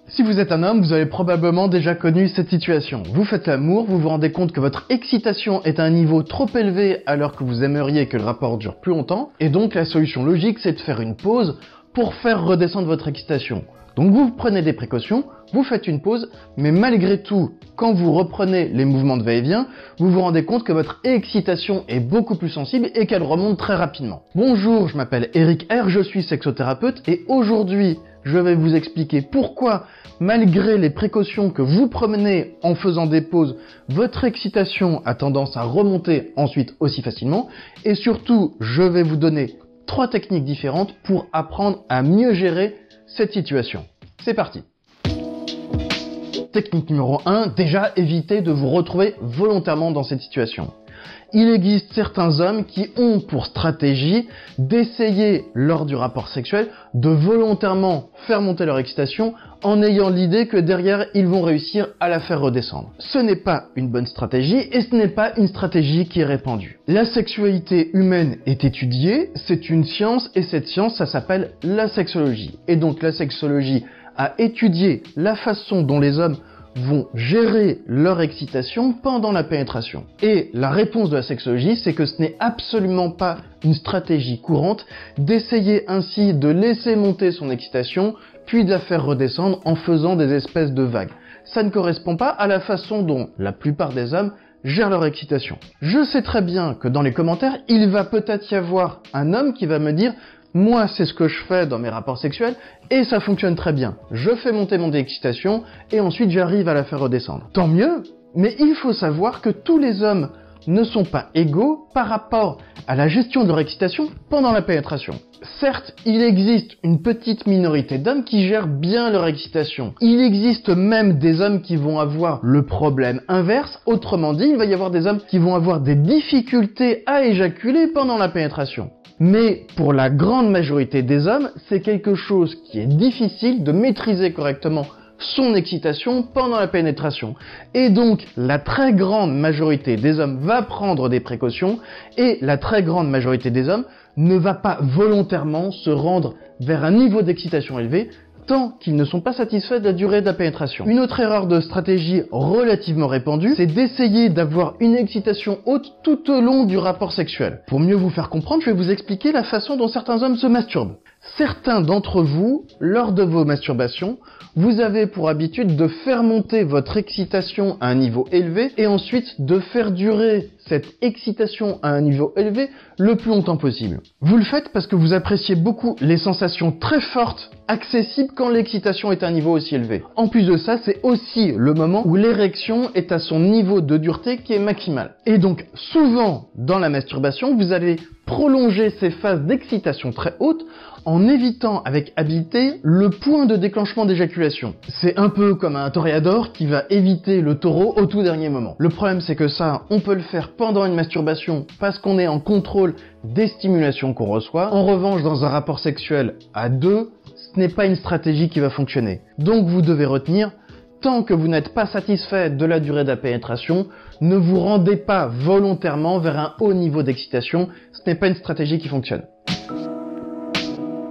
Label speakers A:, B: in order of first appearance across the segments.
A: Si vous êtes un homme, vous avez probablement déjà connu cette situation. Vous faites l'amour, vous vous rendez compte que votre excitation est à un niveau trop élevé alors que vous aimeriez que le rapport dure plus longtemps, et donc la solution logique c'est de faire une pause pour faire redescendre votre excitation. Donc vous prenez des précautions, vous faites une pause, mais malgré tout, quand vous reprenez les mouvements de va-et-vient, vous vous rendez compte que votre excitation est beaucoup plus sensible et qu'elle remonte très rapidement. Bonjour, je m'appelle Eric R, je suis sexothérapeute et aujourd'hui, je vais vous expliquer pourquoi, malgré les précautions que vous prenez en faisant des pauses, votre excitation a tendance à remonter ensuite aussi facilement, et surtout, je vais vous donner 3 techniques différentes pour apprendre à mieux gérer cette situation. C'est parti. Technique numéro 1, déjà évitez de vous retrouver volontairement dans cette situation. Il existe certains hommes qui ont pour stratégie d'essayer lors du rapport sexuel de volontairement faire monter leur excitation en ayant l'idée que derrière ils vont réussir à la faire redescendre. Ce n'est pas une bonne stratégie et ce n'est pas une stratégie qui est répandue. La sexualité humaine est étudiée, c'est une science et cette science ça s'appelle la sexologie. Et donc la sexologie a étudié la façon dont les hommes vont gérer leur excitation pendant la pénétration. Et la réponse de la sexologie, c'est que ce n'est absolument pas une stratégie courante d'essayer ainsi de laisser monter son excitation, puis de la faire redescendre en faisant des espèces de vagues. Ça ne correspond pas à la façon dont la plupart des hommes gèrent leur excitation. Je sais très bien que dans les commentaires, il va peut-être y avoir un homme qui va me dire moi, c'est ce que je fais dans mes rapports sexuels et ça fonctionne très bien. Je fais monter mon excitation et ensuite j'arrive à la faire redescendre. Tant mieux, mais il faut savoir que tous les hommes ne sont pas égaux par rapport à la gestion de leur excitation pendant la pénétration. Certes, il existe une petite minorité d'hommes qui gèrent bien leur excitation. Il existe même des hommes qui vont avoir le problème inverse. Autrement dit, il va y avoir des hommes qui vont avoir des difficultés à éjaculer pendant la pénétration. Mais pour la grande majorité des hommes, c'est quelque chose qui est difficile de maîtriser correctement son excitation pendant la pénétration. Et donc, la très grande majorité des hommes va prendre des précautions et la très grande majorité des hommes ne va pas volontairement se rendre vers un niveau d'excitation élevé tant qu'ils ne sont pas satisfaits de la durée de la pénétration. Une autre erreur de stratégie relativement répandue, c'est d'essayer d'avoir une excitation haute tout au long du rapport sexuel. Pour mieux vous faire comprendre, je vais vous expliquer la façon dont certains hommes se masturbent. Certains d'entre vous, lors de vos masturbations, vous avez pour habitude de faire monter votre excitation à un niveau élevé et ensuite de faire durer cette excitation à un niveau élevé le plus longtemps possible. Vous le faites parce que vous appréciez beaucoup les sensations très fortes accessibles quand l'excitation est à un niveau aussi élevé. En plus de ça, c'est aussi le moment où l'érection est à son niveau de dureté qui est maximal. Et donc, souvent, dans la masturbation, vous allez prolonger ces phases d'excitation très haute en évitant avec habileté le point de déclenchement d'éjaculation. C'est un peu comme un toréador qui va éviter le taureau au tout dernier moment. Le problème c'est que ça, on peut le faire pendant une masturbation parce qu'on est en contrôle des stimulations qu'on reçoit. En revanche, dans un rapport sexuel à deux, ce n'est pas une stratégie qui va fonctionner. Donc vous devez retenir, tant que vous n'êtes pas satisfait de la durée de la pénétration, ne vous rendez pas volontairement vers un haut niveau d'excitation, ce n'est pas une stratégie qui fonctionne.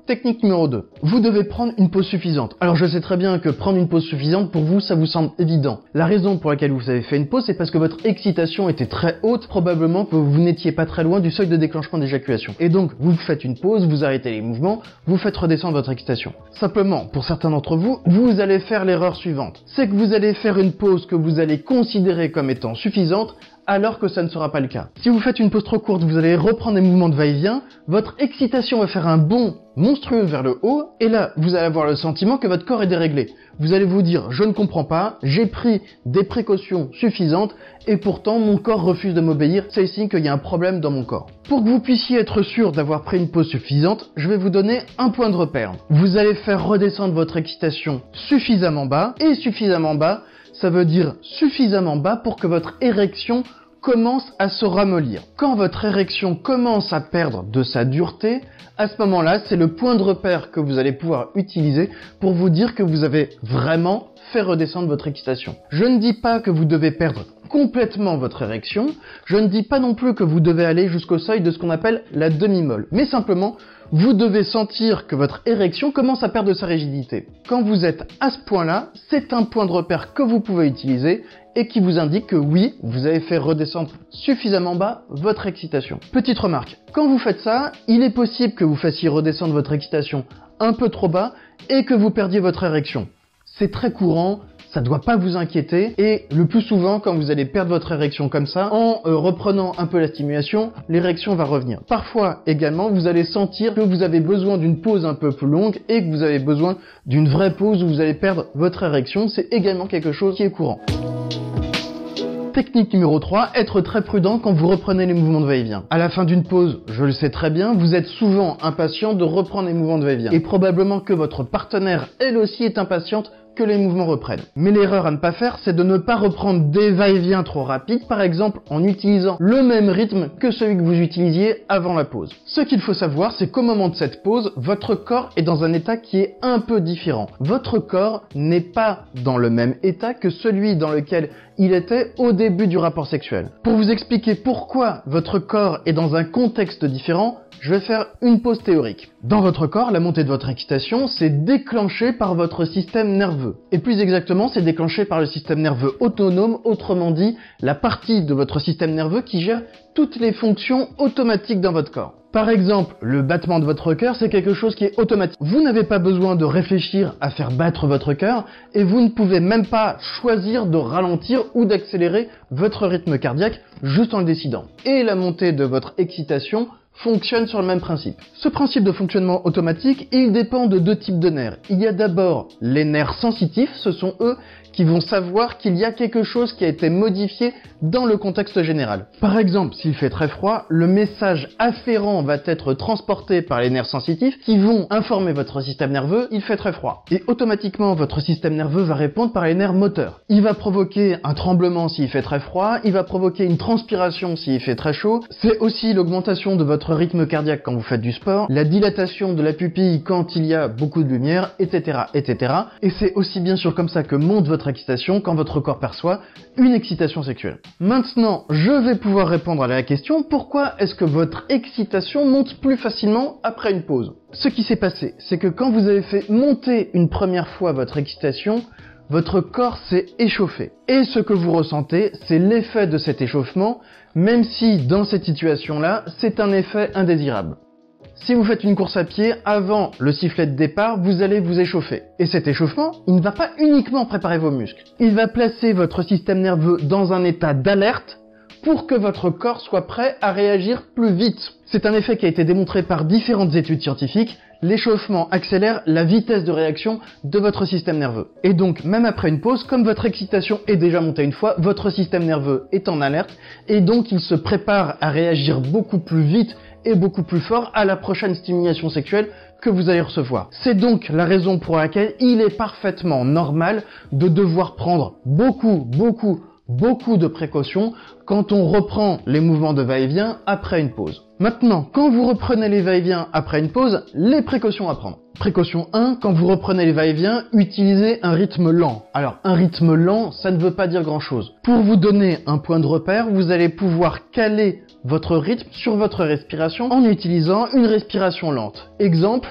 A: Technique numéro 2. Vous devez prendre une pause suffisante. Alors je sais très bien que prendre une pause suffisante, pour vous, ça vous semble évident. La raison pour laquelle vous avez fait une pause, c'est parce que votre excitation était très haute, probablement que vous n'étiez pas très loin du seuil de déclenchement d'éjaculation. Et donc, vous faites une pause, vous arrêtez les mouvements, vous faites redescendre votre excitation. Simplement, pour certains d'entre vous, vous allez faire l'erreur suivante. C'est que vous allez faire une pause que vous allez considérer comme étant suffisante, alors que ça ne sera pas le cas. Si vous faites une pause trop courte, vous allez reprendre des mouvements de va-et-vient, votre excitation va faire un bond monstrueux vers le haut, et là, vous allez avoir le sentiment que votre corps est déréglé. Vous allez vous dire, je ne comprends pas, j'ai pris des précautions suffisantes, et pourtant mon corps refuse de m'obéir, c'est signe qu'il y a un problème dans mon corps. Pour que vous puissiez être sûr d'avoir pris une pause suffisante, je vais vous donner un point de repère. Vous allez faire redescendre votre excitation suffisamment bas, et suffisamment bas, ça veut dire suffisamment bas pour que votre érection commence à se ramollir. Quand votre érection commence à perdre de sa dureté, à ce moment-là, c'est le point de repère que vous allez pouvoir utiliser pour vous dire que vous avez vraiment fait redescendre votre excitation. Je ne dis pas que vous devez perdre complètement votre érection, je ne dis pas non plus que vous devez aller jusqu'au seuil de ce qu'on appelle la demi-molle, mais simplement, vous devez sentir que votre érection commence à perdre de sa rigidité. Quand vous êtes à ce point-là, c'est un point de repère que vous pouvez utiliser et qui vous indique que oui, vous avez fait redescendre suffisamment bas votre excitation. Petite remarque, quand vous faites ça, il est possible que vous fassiez redescendre votre excitation un peu trop bas et que vous perdiez votre érection. C'est très courant, ça ne doit pas vous inquiéter, et le plus souvent, quand vous allez perdre votre érection comme ça, en reprenant un peu la stimulation, l'érection va revenir. Parfois également, vous allez sentir que vous avez besoin d'une pause un peu plus longue et que vous avez besoin d'une vraie pause où vous allez perdre votre érection. C'est également quelque chose qui est courant. Technique numéro 3, être très prudent quand vous reprenez les mouvements de va-et-vient. À la fin d'une pause, je le sais très bien, vous êtes souvent impatient de reprendre les mouvements de va-et-vient. Et probablement que votre partenaire, elle aussi, est impatiente que les mouvements reprennent. Mais l'erreur à ne pas faire, c'est de ne pas reprendre des va-et-vient trop rapides, par exemple en utilisant le même rythme que celui que vous utilisiez avant la pause. Ce qu'il faut savoir, c'est qu'au moment de cette pause, votre corps est dans un état qui est un peu différent. Votre corps n'est pas dans le même état que celui dans lequel il était au début du rapport sexuel. Pour vous expliquer pourquoi votre corps est dans un contexte différent, je vais faire une pause théorique. Dans votre corps, la montée de votre excitation, c'est déclenché par votre système nerveux. Et plus exactement, c'est déclenché par le système nerveux autonome, autrement dit, la partie de votre système nerveux qui gère toutes les fonctions automatiques dans votre corps. Par exemple, le battement de votre cœur, c'est quelque chose qui est automatique. Vous n'avez pas besoin de réfléchir à faire battre votre cœur et vous ne pouvez même pas choisir de ralentir ou d'accélérer votre rythme cardiaque juste en le décidant. Et la montée de votre excitation fonctionne sur le même principe. Ce principe de fonctionnement automatique, il dépend de deux types de nerfs. Il y a d'abord les nerfs sensitifs, ce sont eux qui vont savoir qu'il y a quelque chose qui a été modifié dans le contexte général. Par exemple, s'il fait très froid, le message afférent va être transporté par les nerfs sensitifs qui vont informer votre système nerveux, il fait très froid. Et automatiquement, votre système nerveux va répondre par les nerfs moteurs. Il va provoquer un tremblement s'il fait très froid, il va provoquer une transpiration s'il fait très chaud. C'est aussi l'augmentation de votre rythme cardiaque quand vous faites du sport, la dilatation de la pupille quand il y a beaucoup de lumière, etc., etc. Et c'est aussi bien sûr comme ça que monte votre excitation quand votre corps perçoit une excitation sexuelle. Maintenant, je vais pouvoir répondre à la question pourquoi est-ce que votre excitation monte plus facilement après une pause. Ce qui s'est passé, c'est que quand vous avez fait monter une première fois votre excitation, votre corps s'est échauffé. Et ce que vous ressentez, c'est l'effet de cet échauffement, même si dans cette situation-là, c'est un effet indésirable. Si vous faites une course à pied, avant le sifflet de départ, vous allez vous échauffer. Et cet échauffement, il ne va pas uniquement préparer vos muscles. Il va placer votre système nerveux dans un état d'alerte pour que votre corps soit prêt à réagir plus vite. C'est un effet qui a été démontré par différentes études scientifiques. L'échauffement accélère la vitesse de réaction de votre système nerveux. Et donc, même après une pause, comme votre excitation est déjà montée une fois, votre système nerveux est en alerte et donc il se prépare à réagir beaucoup plus vite et beaucoup plus fort à la prochaine stimulation sexuelle que vous allez recevoir. C'est donc la raison pour laquelle il est parfaitement normal de devoir prendre beaucoup de précautions quand on reprend les mouvements de va-et-vient après une pause. Maintenant, quand vous reprenez les va-et-vient après une pause, les précautions à prendre. Précaution 1, quand vous reprenez les va-et-vient, utilisez un rythme lent. Alors, un rythme lent, ça ne veut pas dire grand-chose. Pour vous donner un point de repère, vous allez pouvoir caler votre rythme sur votre respiration en utilisant une respiration lente. Exemple.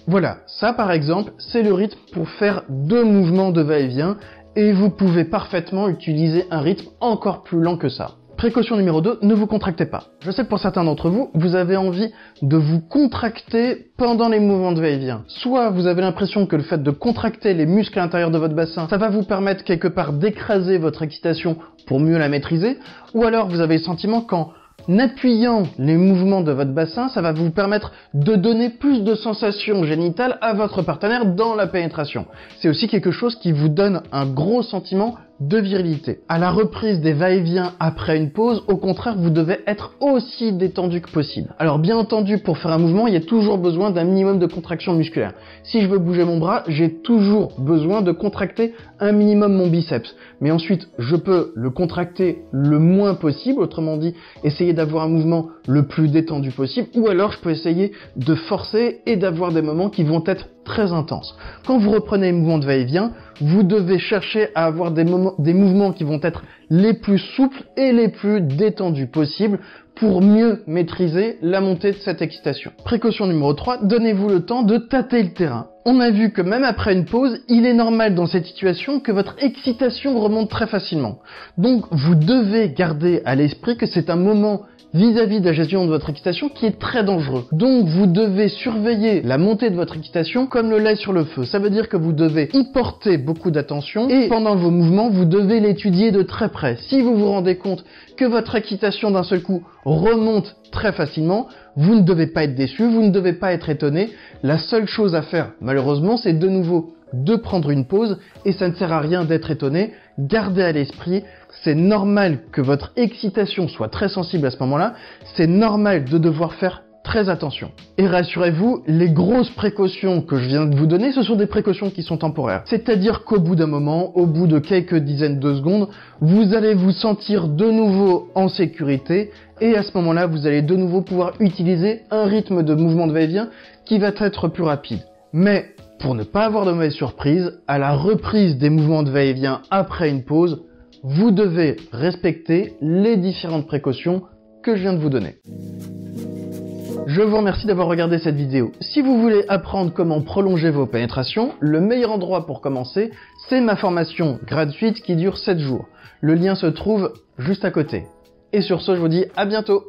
A: Voilà, ça par exemple, c'est le rythme pour faire 2 mouvements de va-et-vient et vous pouvez parfaitement utiliser un rythme encore plus lent que ça. Précaution numéro 2, ne vous contractez pas. Je sais que pour certains d'entre vous, vous avez envie de vous contracter pendant les mouvements de va-et-vient. Soit vous avez l'impression que le fait de contracter les muscles à l'intérieur de votre bassin, ça va vous permettre quelque part d'écraser votre excitation pour mieux la maîtriser, ou alors vous avez le sentiment qu'en appuyant les mouvements de votre bassin, ça va vous permettre de donner plus de sensations génitales à votre partenaire dans la pénétration. C'est aussi quelque chose qui vous donne un gros sentiment de virilité. À la reprise des va-et-vient après une pause, au contraire, vous devez être aussi détendu que possible. Alors bien entendu, pour faire un mouvement, il y a toujours besoin d'un minimum de contraction musculaire. Si je veux bouger mon bras, j'ai toujours besoin de contracter un minimum mon biceps. Mais ensuite, je peux le contracter le moins possible, autrement dit, essayer d'avoir un mouvement le plus détendu possible, ou alors je peux essayer de forcer et d'avoir des moments qui vont être très intense. Quand vous reprenez les mouvements de va-et-vient, vous devez chercher à avoir des mouvements qui vont être les plus souples et les plus détendus possibles pour mieux maîtriser la montée de cette excitation. Précaution numéro 3, donnez-vous le temps de tâter le terrain. On a vu que même après une pause, il est normal dans cette situation que votre excitation remonte très facilement. Donc vous devez garder à l'esprit que c'est un moment vis-à-vis de la gestion de votre excitation qui est très dangereux. Donc vous devez surveiller la montée de votre excitation comme le lait sur le feu. Ça veut dire que vous devez y porter beaucoup d'attention et pendant vos mouvements, vous devez l'étudier de très près. Si vous vous rendez compte que votre excitation d'un seul coup remonte très facilement, vous ne devez pas être déçu, vous ne devez pas être étonné. La seule chose à faire, malheureusement, c'est de nouveau de prendre une pause et ça ne sert à rien d'être étonné. Gardez à l'esprit, c'est normal que votre excitation soit très sensible à ce moment-là, c'est normal de devoir faire très attention. Et rassurez-vous, les grosses précautions que je viens de vous donner, ce sont des précautions qui sont temporaires. C'est-à-dire qu'au bout d'un moment, au bout de quelques dizaines de secondes, vous allez vous sentir de nouveau en sécurité et à ce moment-là, vous allez de nouveau pouvoir utiliser un rythme de mouvement de va-et-vient qui va être plus rapide. Mais pour ne pas avoir de mauvaises surprises, à la reprise des mouvements de va-et-vient après une pause, vous devez respecter les différentes précautions que je viens de vous donner. Je vous remercie d'avoir regardé cette vidéo. Si vous voulez apprendre comment prolonger vos pénétrations, le meilleur endroit pour commencer, c'est ma formation gratuite qui dure 7 jours. Le lien se trouve juste à côté. Et sur ce, je vous dis à bientôt.